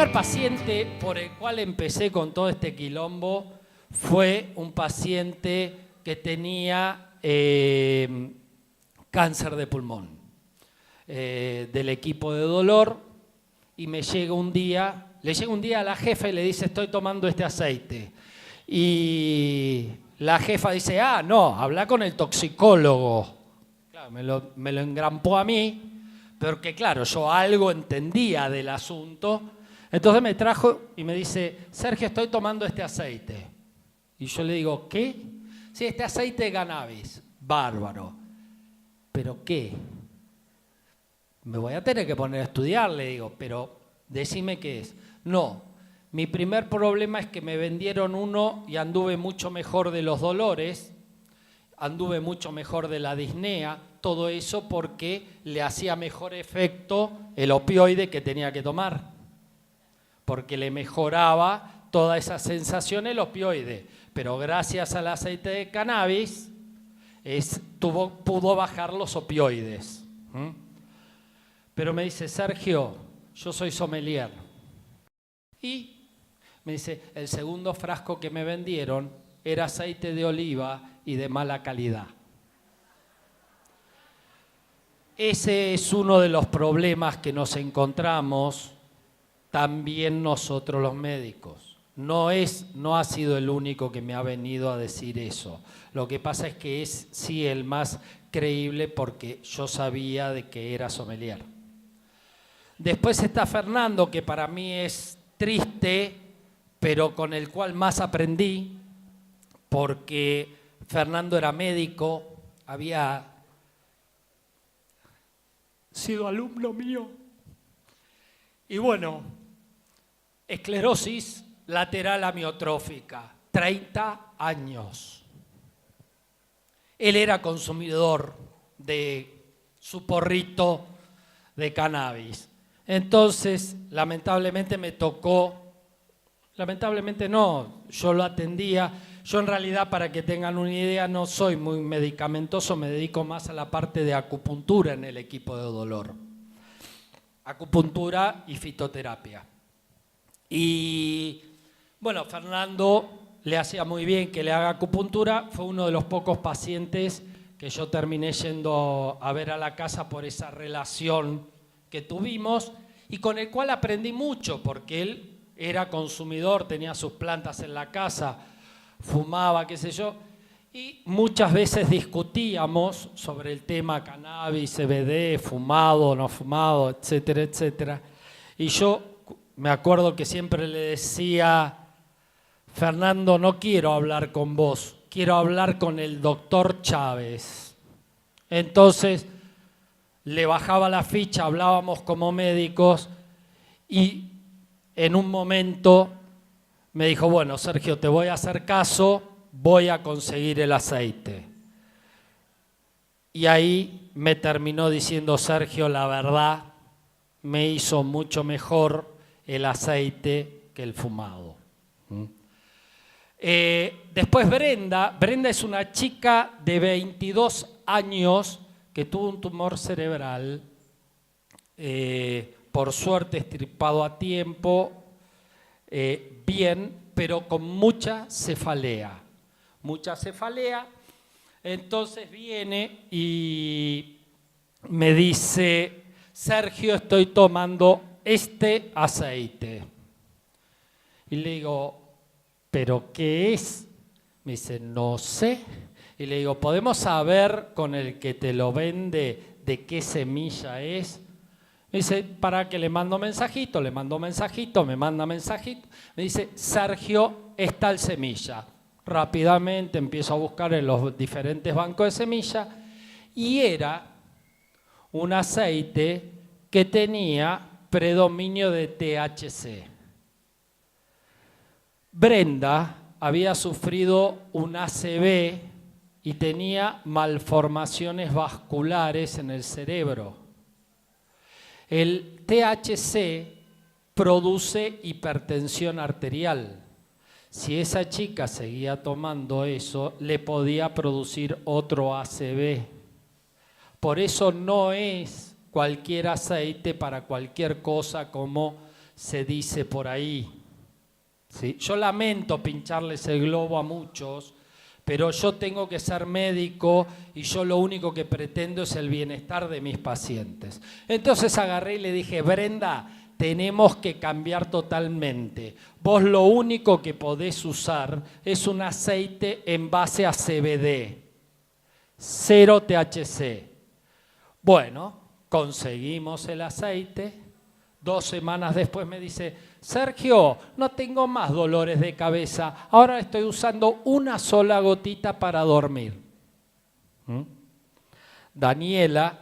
primer paciente por el cual empecé con todo este quilombo fue un paciente que tenía cáncer de pulmón, del equipo de dolor, y le llega un día a la jefa y le dice: estoy tomando este aceite. Y la jefa dice: ah, no, habla con el toxicólogo. Claro, me lo engrampó a mí, porque claro, yo algo entendía del asunto. Entonces me trajo y me dice: Sergio, estoy tomando este aceite. Y yo le digo: ¿qué? Sí, este aceite de cannabis. Bárbaro. ¿Pero qué? Me voy a tener que poner a estudiar, le digo, pero decime qué es. No, mi primer problema es que me vendieron uno y anduve mucho mejor de los dolores, anduve mucho mejor de la disnea, todo eso porque le hacía mejor efecto el opioide que tenía que tomar, porque le mejoraba toda esa sensación el opioide, pero gracias al aceite de cannabis pudo bajar los opioides. Pero me dice: Sergio, yo soy sommelier. Y me dice: el segundo frasco que me vendieron era aceite de oliva y de mala calidad. Ese es uno de los problemas que nos encontramos también nosotros los médicos. No ha sido el único que me ha venido a decir eso. Lo que pasa es que es sí el más creíble porque yo sabía de que era sommelier. Después está Fernando, que para mí es triste, pero con el cual más aprendí, porque Fernando era médico, había sido alumno mío. Y bueno, esclerosis lateral amiotrófica, 30 años. Él era consumidor de su porrito de cannabis. Entonces, lamentablemente me tocó, lamentablemente no, yo lo atendía. Yo en realidad, para que tengan una idea, no soy muy medicamentoso, me dedico más a la parte de acupuntura en el equipo de dolor. Acupuntura y fitoterapia. Y bueno, Fernando le hacía muy bien que le haga acupuntura, fue uno de los pocos pacientes que yo terminé yendo a ver a la casa por esa relación que tuvimos y con el cual aprendí mucho, porque él era consumidor, tenía sus plantas en la casa, fumaba, qué sé yo, y muchas veces discutíamos sobre el tema cannabis, CBD, fumado, no fumado, etcétera, etcétera. Y yo me acuerdo que siempre le decía: Fernando, no quiero hablar con vos, quiero hablar con el doctor Chávez. Entonces le bajaba la ficha, hablábamos como médicos y en un momento me dijo: bueno, Sergio, te voy a hacer caso, voy a conseguir el aceite. Y ahí me terminó diciendo: Sergio, la verdad, me hizo mucho mejor el aceite que el fumado. Después Brenda es una chica de 22 años que tuvo un tumor cerebral, por suerte extirpado a tiempo, bien, pero con mucha cefalea. Entonces viene y me dice: Sergio, estoy tomando este aceite. Y le digo: ¿pero qué es? Me dice: no sé. Y le digo: ¿podemos saber con el que te lo vende de qué semilla es? Me dice: para que le mando mensajito, me manda mensajito. Me dice: Sergio, es tal semilla. Rápidamente empiezo a buscar en los diferentes bancos de semilla y era un aceite que tenía predominio de THC. Brenda había sufrido un ACV y tenía malformaciones vasculares en el cerebro. El THC produce hipertensión arterial. Si esa chica seguía tomando eso, le podía producir otro ACV. Por eso no es cualquier aceite para cualquier cosa como se dice por ahí. ¿Sí? Yo lamento pincharles el globo a muchos, pero yo tengo que ser médico y yo lo único que pretendo es el bienestar de mis pacientes. Entonces agarré y le dije, Brenda, tenemos que cambiar totalmente. Vos lo único que podés usar es un aceite en base a CBD, 0 THC. Bueno, conseguimos el aceite. 2 semanas después me dice, Sergio, no tengo más dolores de cabeza, ahora estoy usando una sola gotita para dormir. Daniela,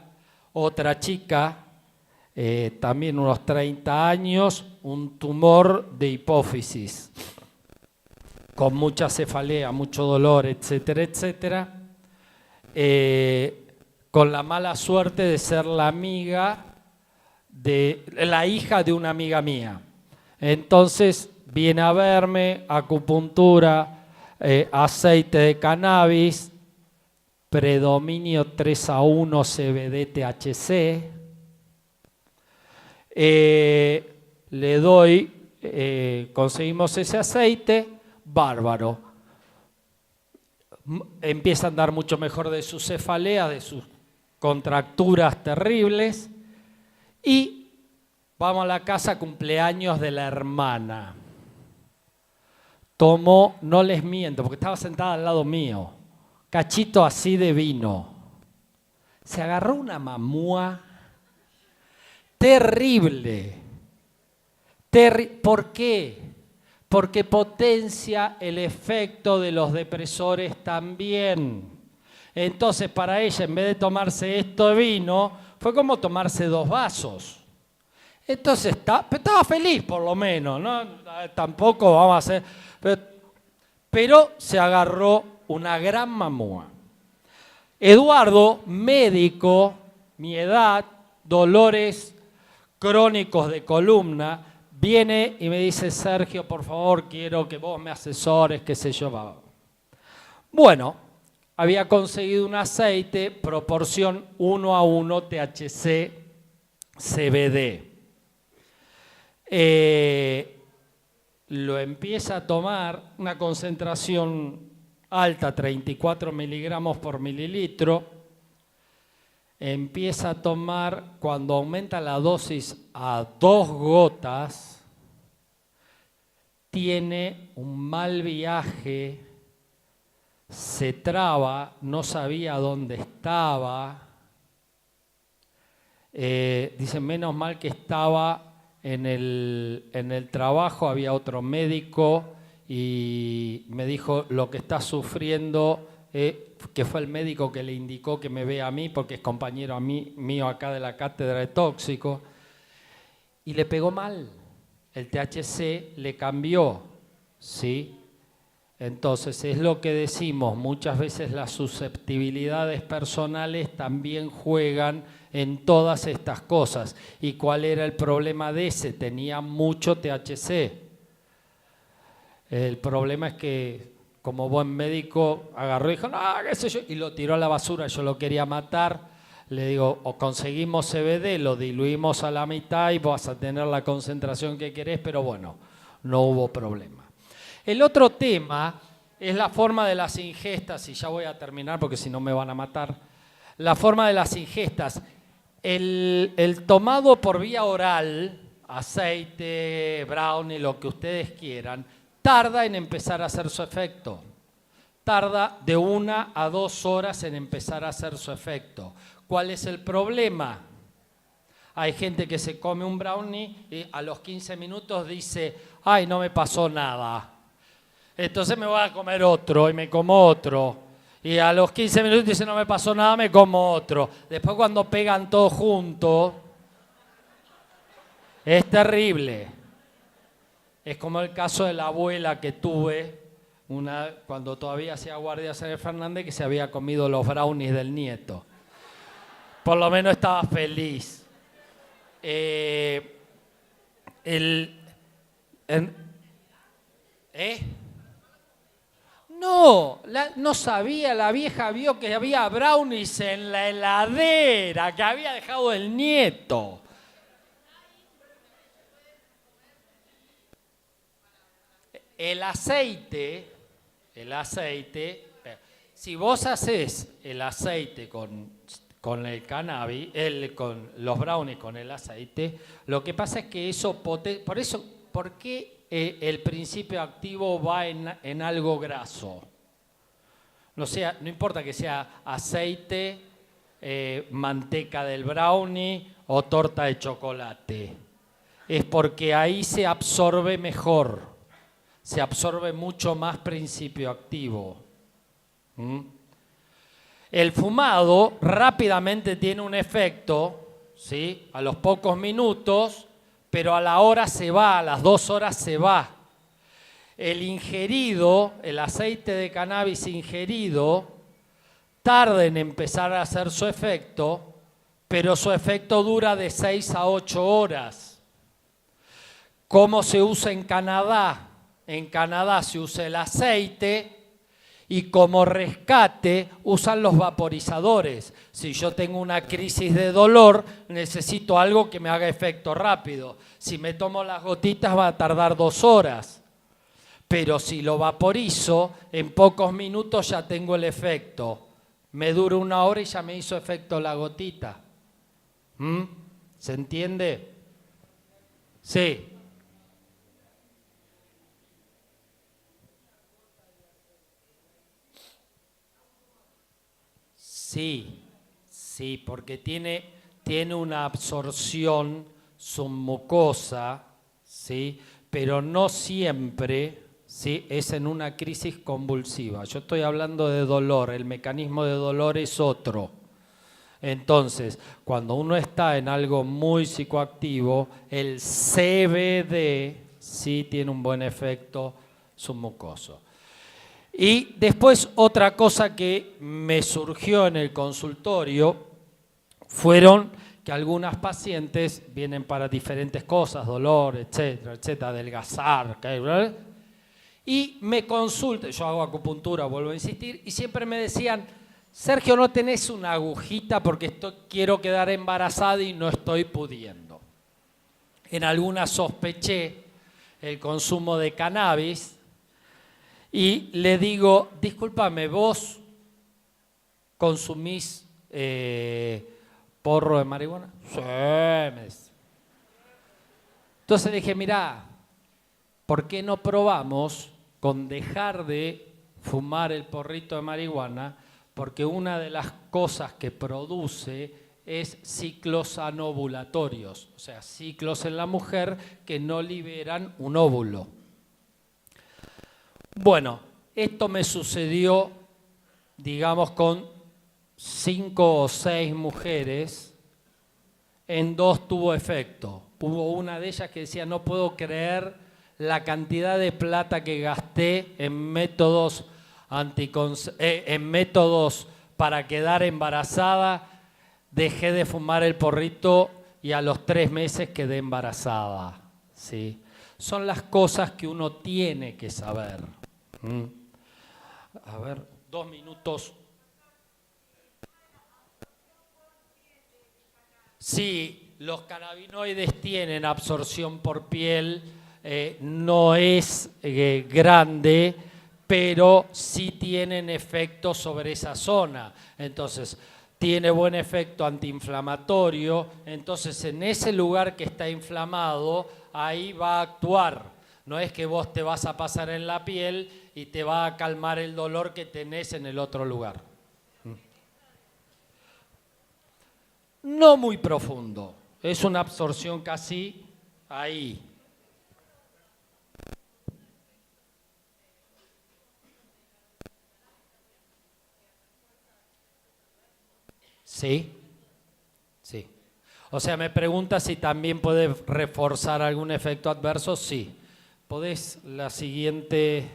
otra chica, también unos 30 años, un tumor de hipófisis, con mucha cefalea, mucho dolor, etcétera, etcétera, con la mala suerte de ser la hija de una amiga mía. Entonces viene a verme, acupuntura, aceite de cannabis, predominio 3:1 CBD-THC. Le doy, conseguimos ese aceite, bárbaro. Empieza a andar mucho mejor de su cefalea, de sus contracturas terribles. Y vamos a la casa, cumpleaños de la hermana. Tomó, no les miento, porque estaba sentada al lado mío, cachito así de vino. Se agarró una mamúa terrible. ¿Por qué? Porque potencia el efecto de los depresores también. Entonces, para ella, en vez de tomarse esto de vino, fue como tomarse 2 vasos. Entonces, estaba feliz por lo menos, ¿no? Tampoco vamos a hacer... Pero se agarró una gran mamúa. Eduardo, médico, mi edad, dolores crónicos de columna, viene y me dice, Sergio, por favor, quiero que vos me asesores, qué sé yo. Bueno, había conseguido un aceite, proporción 1:1 THC-CBD. Lo empieza a tomar, una concentración alta, 34 miligramos por mililitro. Empieza a tomar, cuando aumenta la dosis a 2 gotas, tiene un mal viaje, se traba, no sabía dónde estaba. Dice, menos mal que estaba en el trabajo, había otro médico y me dijo, lo que está sufriendo, que fue el médico que le indicó que me vea a mí, porque es compañero mío acá de la cátedra de tóxico, y le pegó mal. El THC le cambió, ¿sí? Entonces, es lo que decimos, muchas veces las susceptibilidades personales también juegan en todas estas cosas. ¿Y cuál era el problema de ese? Tenía mucho THC. El problema es que, como buen médico, agarró y dijo, no, qué sé yo, y lo tiró a la basura. Yo lo quería matar. Le digo, o conseguimos CBD, lo diluimos a la mitad y vas a tener la concentración que querés, pero bueno, no hubo problema. El otro tema es la forma de las ingestas, y ya voy a terminar porque si no me van a matar. La forma de las ingestas. El tomado por vía oral, aceite, brownie, lo que ustedes quieran, tarda en empezar a hacer su efecto. Tarda de 1 a 2 horas en empezar a hacer su efecto. ¿Cuál es el problema? Hay gente que se come un brownie y a los 15 minutos dice, ay, no me pasó nada. Entonces me voy a comer otro y me como otro. Y a los 15 minutos dice, no me pasó nada, me como otro. Después cuando pegan todo junto, es terrible. Es como el caso de la abuela que tuve, cuando todavía hacía guardia en Fernández, que se había comido los brownies del nieto. Por lo menos estaba feliz. No, no sabía, la vieja vio que había brownies en la heladera, que había dejado el nieto. el aceite, si vos haces el aceite con el cannabis, con los brownies con el aceite, lo que pasa es que eso ¿por qué el principio activo va en algo graso? No importa que sea aceite, manteca del brownie o torta de chocolate. Es porque ahí se absorbe mejor, se absorbe mucho más principio activo. El fumado rápidamente tiene un efecto, ¿sí? A los pocos minutos, pero a la hora se va, a las 2 horas se va. El ingerido, el aceite de cannabis ingerido, tarda en empezar a hacer su efecto, pero su efecto dura de 6 a 8 horas. ¿Cómo se usa en Canadá? En Canadá se usa el aceite y como rescate usan los vaporizadores. Si yo tengo una crisis de dolor, necesito algo que me haga efecto rápido. Si me tomo las gotitas va a tardar 2 horas. Pero si lo vaporizo, en pocos minutos ya tengo el efecto. Me dura 1 hora y ya me hizo efecto la gotita. ¿Se entiende? Sí. Sí, porque tiene una absorción submucosa, ¿sí? Pero no siempre, ¿sí? Es en una crisis convulsiva. Yo estoy hablando de dolor, el mecanismo de dolor es otro. Entonces, cuando uno está en algo muy psicoactivo, el CBD sí tiene un buen efecto submucoso. Y después otra cosa que me surgió en el consultorio fueron que algunas pacientes vienen para diferentes cosas, dolor, etcétera, etcétera, adelgazar, y me consultan, yo hago acupuntura, vuelvo a insistir, y siempre me decían, Sergio, ¿no tenés una agujita porque quiero quedar embarazada y no estoy pudiendo? En algunas sospeché el consumo de cannabis y le digo, discúlpame, ¿vos consumís porro de marihuana? Sí, me dice. Entonces dije, mirá, ¿por qué no probamos con dejar de fumar el porrito de marihuana? Porque una de las cosas que produce es ciclos anovulatorios, o sea, ciclos en la mujer que no liberan un óvulo. Bueno, esto me sucedió, digamos, con 5 o 6 mujeres, en 2 tuvo efecto. Hubo una de ellas que decía, no puedo creer la cantidad de plata que gasté en métodos para quedar embarazada, dejé de fumar el porrito y a los 3 meses quedé embarazada. ¿Sí? Son las cosas que uno tiene que saber. A ver, 2 minutos. Sí, los cannabinoides tienen absorción por piel, no es grande, pero sí tienen efecto sobre esa zona. Entonces, tiene buen efecto antiinflamatorio, entonces en ese lugar que está inflamado, ahí va a actuar. No es que vos te vas a pasar en la piel y te va a calmar el dolor que tenés en el otro lugar. No muy profundo, es una absorción casi ahí. Sí. O sea, me pregunta si también puede reforzar algún efecto adverso. Sí. ¿Podés la siguiente?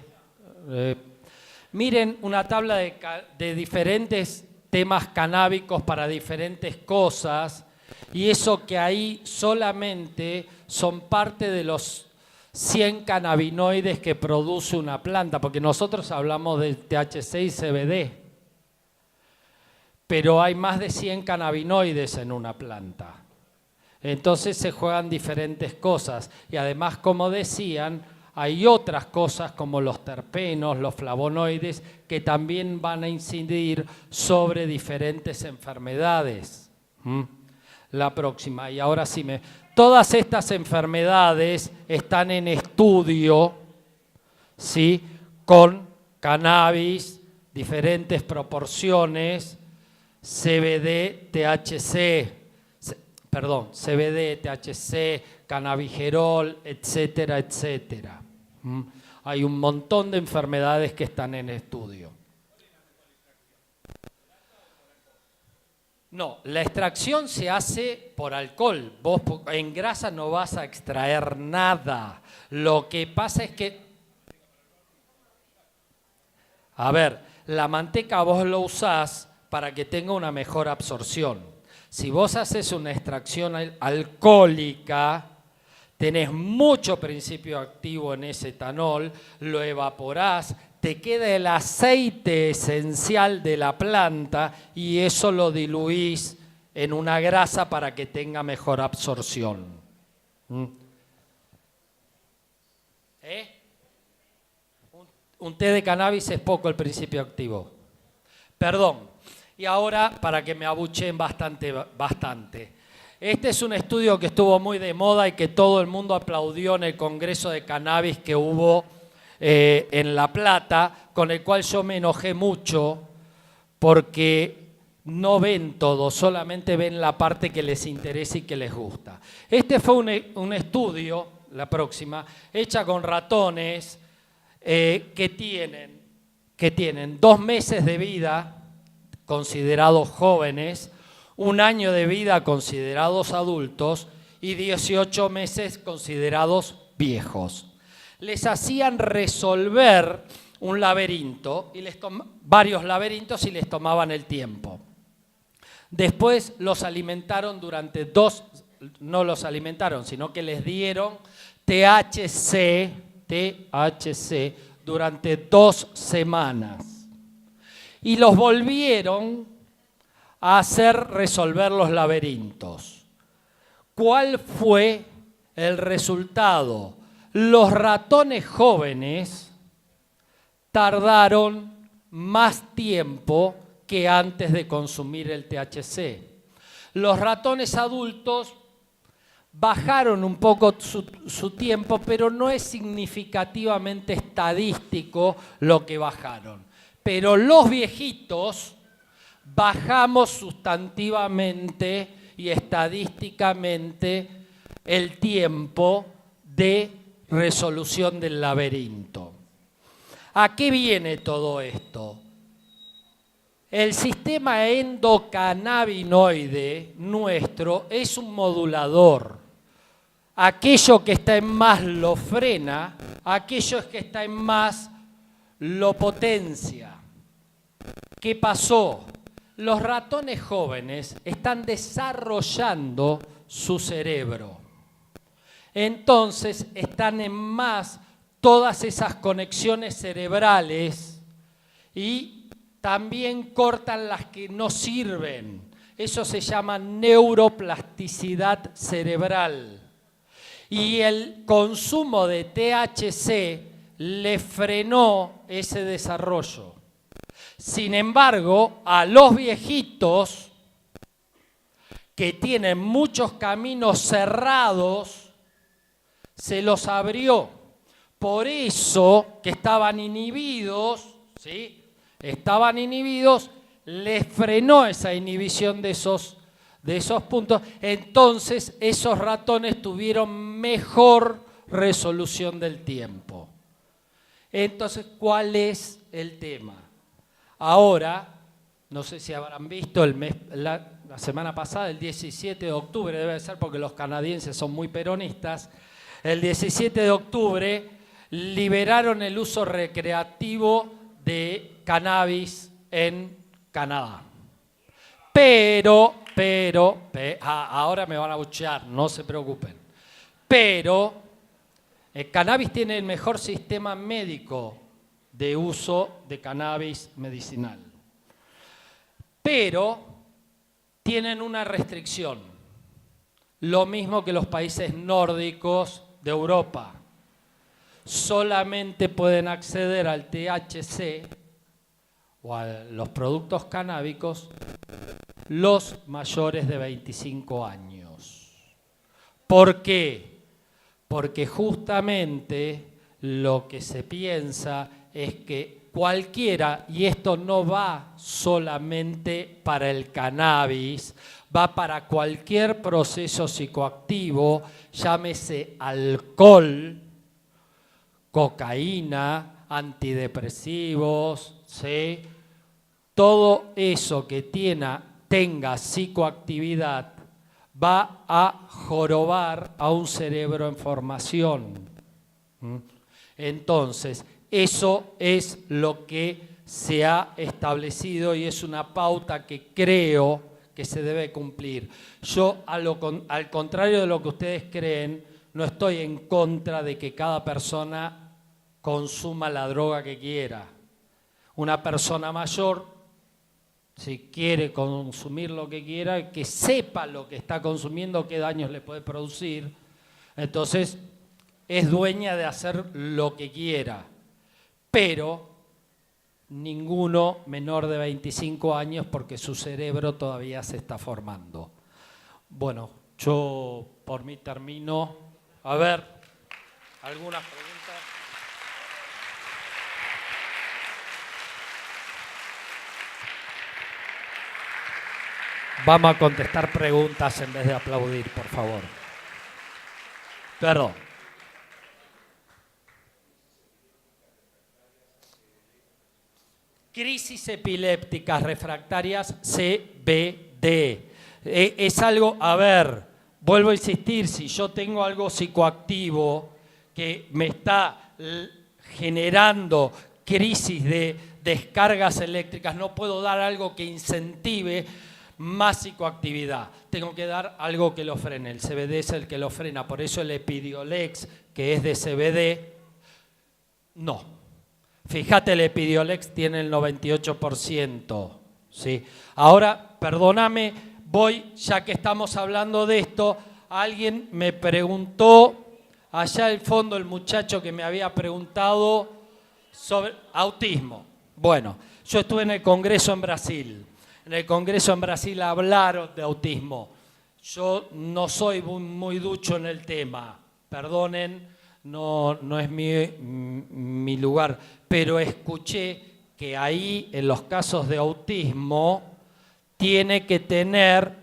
Miren una tabla de diferentes temas canábicos para diferentes cosas y eso que ahí solamente son parte de los 100 cannabinoides que produce una planta, porque nosotros hablamos de THC y CBD. Pero hay más de 100 cannabinoides en una planta. Entonces se juegan diferentes cosas. Y además, como decían, hay otras cosas como los terpenos, los flavonoides, que también van a incidir sobre diferentes enfermedades. La próxima, y ahora sí todas estas enfermedades están en estudio, ¿sí? Con cannabis, diferentes proporciones, CBD, THC, cannabigerol, etcétera, etcétera. Hay un montón de enfermedades que están en estudio. No, la extracción se hace por alcohol. Vos en grasa no vas a extraer nada. Lo que pasa es que, a ver, la manteca vos lo usás para que tenga una mejor absorción. Si vos haces una extracción alcohólica, tenés mucho principio activo en ese etanol, lo evaporás, te queda el aceite esencial de la planta y eso lo diluís en una grasa para que tenga mejor absorción. Un té de cannabis es poco el principio activo. Perdón. Y ahora, para que me abucheen bastante. Este es un estudio que estuvo muy de moda y que todo el mundo aplaudió en el Congreso de Cannabis que hubo en La Plata, con el cual yo me enojé mucho porque no ven todo, solamente ven la parte que les interesa y que les gusta. Este fue un estudio, la próxima, hecha con ratones que tienen 2 meses de vida, considerados jóvenes, 1 año de vida considerados adultos y 18 meses considerados viejos. Les hacían resolver un laberinto, varios laberintos y les tomaban el tiempo. Después los alimentaron no los alimentaron, sino que les dieron THC durante 2 semanas. Y los volvieron a hacer resolver los laberintos. ¿Cuál fue el resultado? Los ratones jóvenes tardaron más tiempo que antes de consumir el THC. Los ratones adultos bajaron un poco su tiempo, pero no es significativamente estadístico lo que bajaron. Pero los viejitos bajamos sustantivamente y estadísticamente el tiempo de resolución del laberinto. ¿A qué viene todo esto? El sistema endocannabinoide nuestro es un modulador. Aquello que está en más lo frena, aquello que está en más lo potencia. ¿Qué pasó? Los ratones jóvenes están desarrollando su cerebro. Entonces están en más todas esas conexiones cerebrales y también cortan las que no sirven. Eso se llama neuroplasticidad cerebral. Y el consumo de THC le frenó ese desarrollo. Sin embargo, a los viejitos que tienen muchos caminos cerrados, se los abrió. Por eso que estaban inhibidos, ¿sí? Les frenó esa inhibición de esos puntos. Entonces, esos ratones tuvieron mejor resolución del tiempo. Entonces, ¿cuál es el tema? Ahora, no sé si habrán visto la semana pasada, el 17 de octubre, debe ser porque los canadienses son muy peronistas, el 17 de octubre liberaron el uso recreativo de cannabis en Canadá. Pero, ahora me van a abuchear, no se preocupen. Pero el cannabis tiene el mejor sistema médico de uso de cannabis medicinal. Pero tienen una restricción, lo mismo que los países nórdicos de Europa. solamente pueden acceder al THC o a los productos canábicos los mayores de 25 años. ¿Por qué? Porque justamente lo que se piensa es que cualquiera, y esto no va solamente para el cannabis, va para cualquier proceso psicoactivo, llámese alcohol, cocaína, antidepresivos, ¿sí? Todo eso que tenga psicoactividad va a jorobar a un cerebro en formación. Entonces, eso es lo que se ha establecido y es una pauta que creo que se debe cumplir. Yo, al contrario de lo que ustedes creen, no estoy en contra de que cada persona consuma la droga que quiera. Una persona mayor, si quiere consumir lo que quiera, que sepa lo que está consumiendo, qué daños le puede producir. Entonces, es dueña de hacer lo que quiera. Pero ninguno menor de 25 años porque su cerebro todavía se está formando. Bueno, yo por mí termino. A ver, ¿alguna pregunta? Vamos a contestar preguntas en vez de aplaudir, por favor. Perdón. Crisis epilépticas refractarias CBD. Es algo, a ver, vuelvo a insistir, si yo tengo algo psicoactivo que me está generando crisis de descargas eléctricas, no puedo dar algo que incentive más psicoactividad. Tengo que dar algo que lo frene. El CBD es el que lo frena. Por eso el Epidiolex, que es de CBD, no. Fíjate, el Epidiolex tiene el 98%. ¿Sí? Ahora, perdóname, ya que estamos hablando de esto, alguien me preguntó, allá al fondo el muchacho que me había preguntado sobre autismo. Bueno, yo estuve en el Congreso en Brasil. En el Congreso en Brasil hablaron de autismo. Yo no soy muy ducho en el tema, perdonen, no es mi lugar, pero escuché que ahí en los casos de autismo tiene que tener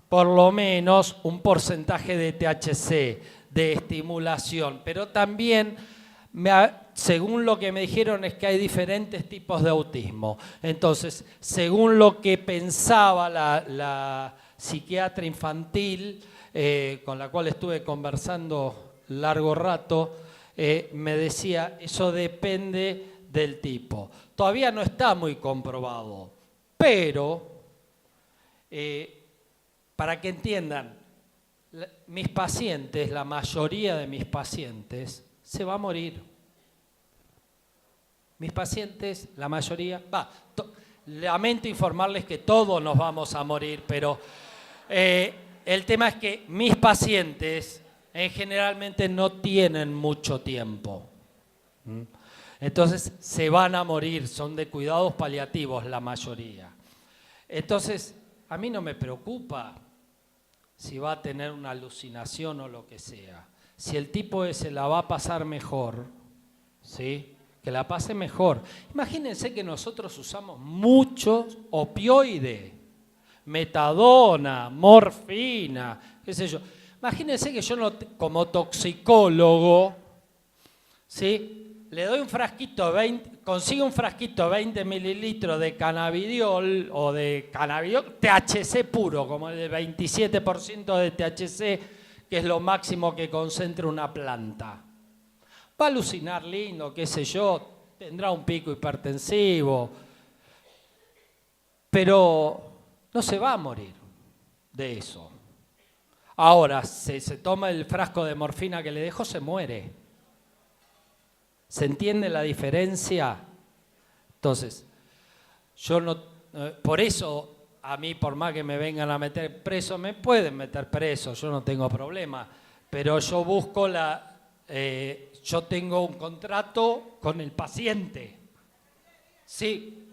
por lo menos un porcentaje de THC, de estimulación, pero también según lo que me dijeron es que hay diferentes tipos de autismo. Entonces, según lo que pensaba la psiquiatra infantil, con la cual estuve conversando largo rato, me decía, eso depende del tipo. Todavía no está muy comprobado, pero para que entiendan, mis pacientes, la mayoría de mis pacientes, se va a morir. Mis pacientes, la mayoría, lamento informarles que todos nos vamos a morir, pero el tema es que mis pacientes generalmente no tienen mucho tiempo. Entonces se van a morir, son de cuidados paliativos la mayoría. Entonces, a mí no me preocupa si va a tener una alucinación o lo que sea. Si el tipo ese la va a pasar mejor, ¿sí? Que la pase mejor. Imagínense que nosotros usamos muchos opioides, metadona, morfina, qué sé yo. Imagínense que yo como toxicólogo, ¿sí? Le doy un frasquito, consigo un frasquito de 20 mililitros de cannabidiol o de cannabidiol, THC puro, como el 27% de THC, que es lo máximo que concentra una planta. Va a alucinar lindo, qué sé yo, tendrá un pico hipertensivo, pero no se va a morir de eso. Ahora, si se toma el frasco de morfina que le dejo, se muere. ¿Se entiende la diferencia? Entonces, yo no, por eso a mí, por más que me vengan a meter preso, me pueden meter preso, yo no tengo problema, pero yo busco yo tengo un contrato con el paciente. Sí,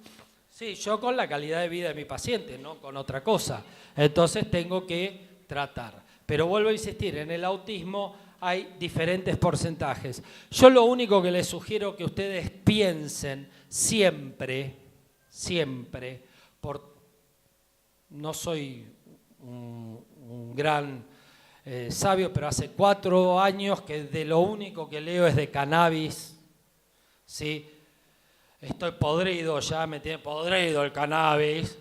yo con la calidad de vida de mi paciente, no con otra cosa. Entonces tengo que tratar. Pero vuelvo a insistir, en el autismo hay diferentes porcentajes. Yo lo único que les sugiero que ustedes piensen siempre, no soy un gran sabio, pero hace 4 años que de lo único que leo es de cannabis, ¿sí? Estoy podrido, ya me tiene podrido el cannabis.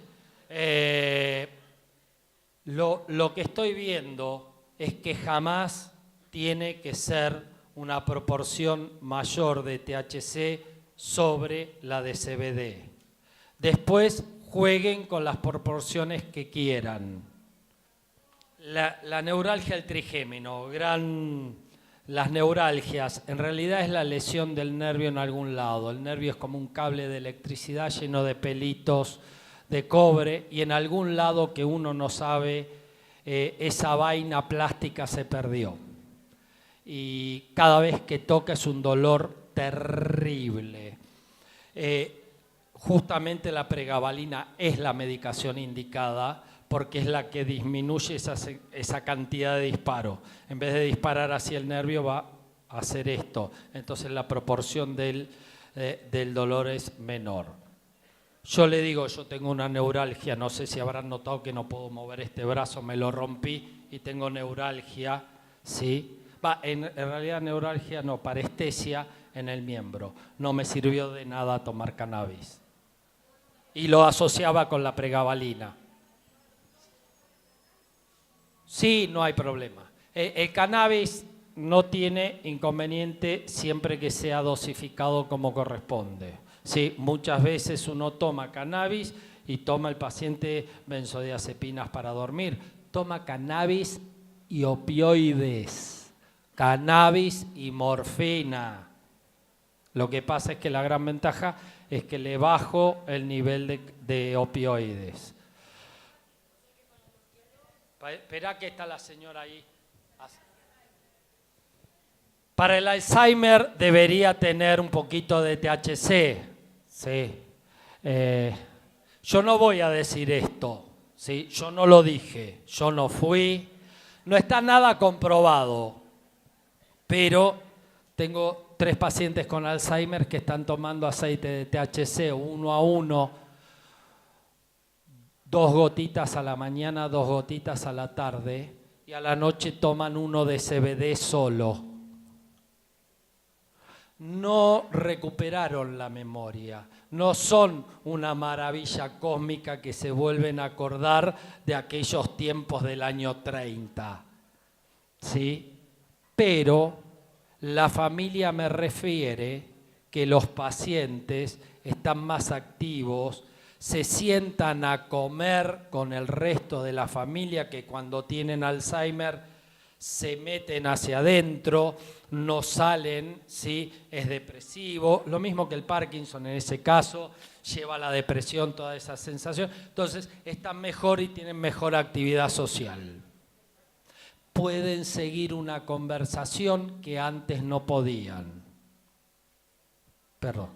Lo que estoy viendo es que jamás tiene que ser una proporción mayor de THC sobre la de CBD. Después jueguen con las proporciones que quieran. La neuralgia del trigémino, las neuralgias, en realidad es la lesión del nervio en algún lado. El nervio es como un cable de electricidad lleno de pelitos de cobre y en algún lado que uno no sabe, esa vaina plástica se perdió. Y cada vez que toca es un dolor terrible. Justamente la pregabalina es la medicación indicada porque es la que disminuye esa cantidad de disparo. En vez de disparar hacia el nervio va a hacer esto. Entonces la proporción del dolor es menor. Yo le digo, yo tengo una neuralgia, no sé si habrán notado que no puedo mover este brazo, me lo rompí y tengo neuralgia, ¿sí? En realidad neuralgia no, parestesia en el miembro. No me sirvió de nada tomar cannabis. Y lo asociaba con la pregabalina. Sí, no hay problema. El cannabis no tiene inconveniente siempre que sea dosificado como corresponde. Sí, muchas veces uno toma cannabis y toma el paciente benzodiazepinas para dormir. Toma cannabis y opioides, cannabis y morfina. Lo que pasa es que la gran ventaja es que le bajo el nivel de opioides. Espera que está la señora ahí. Para el Alzheimer debería tener un poquito de THC. Sí. Yo no voy a decir esto. ¿Sí? Yo no lo dije. Yo no fui. No está nada comprobado. Pero tengo 3 pacientes con Alzheimer que están tomando aceite de THC 1 a 1. 2 gotitas a la mañana, 2 gotitas a la tarde. Y a la noche toman 1 de CBD solo. No recuperaron la memoria, no son una maravilla cósmica que se vuelven a acordar de aquellos tiempos del año 30, ¿sí? Pero la familia me refiere que los pacientes están más activos, se sientan a comer con el resto de la familia que cuando tienen Alzheimer se meten hacia adentro, no salen, ¿sí? Es depresivo, lo mismo que el Parkinson en ese caso, lleva a la depresión toda esa sensación. Entonces están mejor y tienen mejor actividad social. Pueden seguir una conversación que antes no podían. Perdón.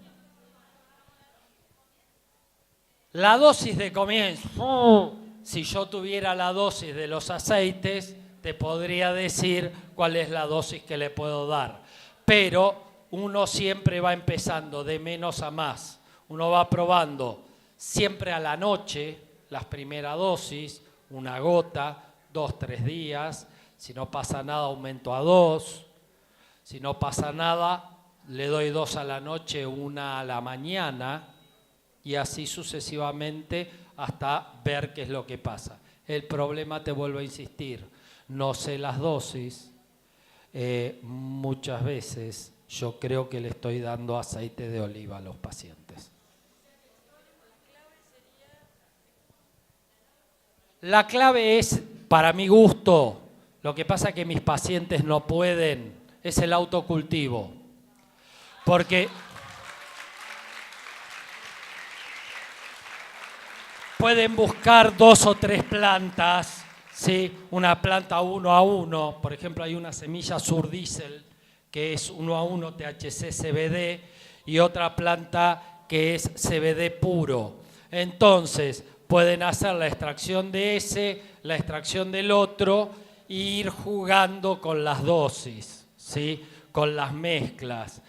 La dosis de comienzo, si yo tuviera la dosis de los aceites, te podría decir cuál es la dosis que le puedo dar. Pero uno siempre va empezando de menos a más. Uno va probando siempre a la noche las primeras dosis, 1 gota, 2, 3 días. Si no pasa nada, aumento a 2. Si no pasa nada, le doy 2 a la noche, 1 a la mañana. Y así sucesivamente hasta ver qué es lo que pasa. El problema, te vuelvo a insistir, no sé las dosis, muchas veces yo creo que le estoy dando aceite de oliva a los pacientes. La clave es, para mi gusto, lo que pasa es que mis pacientes no pueden, es el autocultivo. Porque pueden buscar 2 o 3 plantas, ¿sí? Una planta 1 a 1, por ejemplo hay una semilla surdiesel que es 1:1 THC-CBD, y otra planta que es CBD puro. Entonces, pueden hacer la extracción de ese, la extracción del otro, e ir jugando con las dosis, ¿sí? Con las mezclas.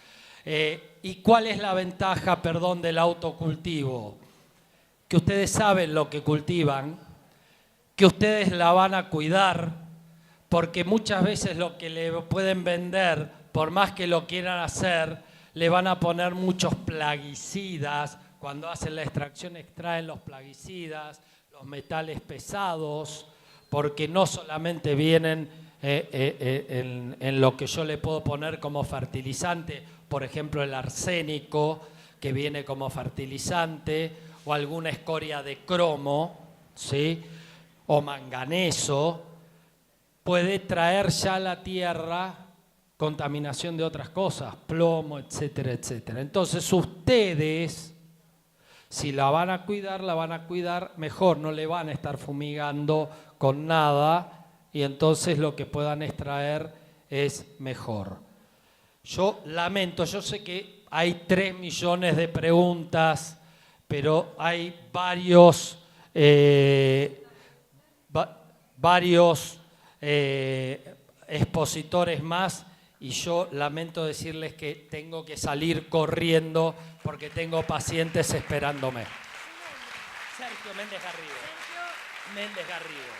¿Y cuál es la ventaja, perdón, del autocultivo? Que ustedes saben lo que cultivan, que ustedes la van a cuidar, porque muchas veces lo que le pueden vender, por más que lo quieran hacer, le van a poner muchos plaguicidas. Cuando hacen la extracción extraen los plaguicidas, los metales pesados, porque no solamente vienen en lo que yo le puedo poner como fertilizante, por ejemplo el arsénico, que viene como fertilizante, o alguna escoria de cromo, ¿sí? O manganeso, puede traer ya a la tierra contaminación de otras cosas, plomo, etcétera, etcétera. Entonces ustedes, si la van a cuidar mejor, no le van a estar fumigando con nada, y entonces lo que puedan extraer es mejor. Yo lamento, yo sé que hay 3 millones de preguntas, pero hay varios expositores más, y yo lamento decirles que tengo que salir corriendo porque tengo pacientes esperándome. Sergio Méndez Garrido. Méndez Garrido.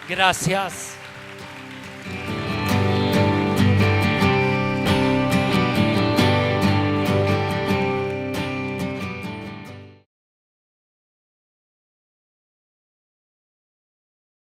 Gracias.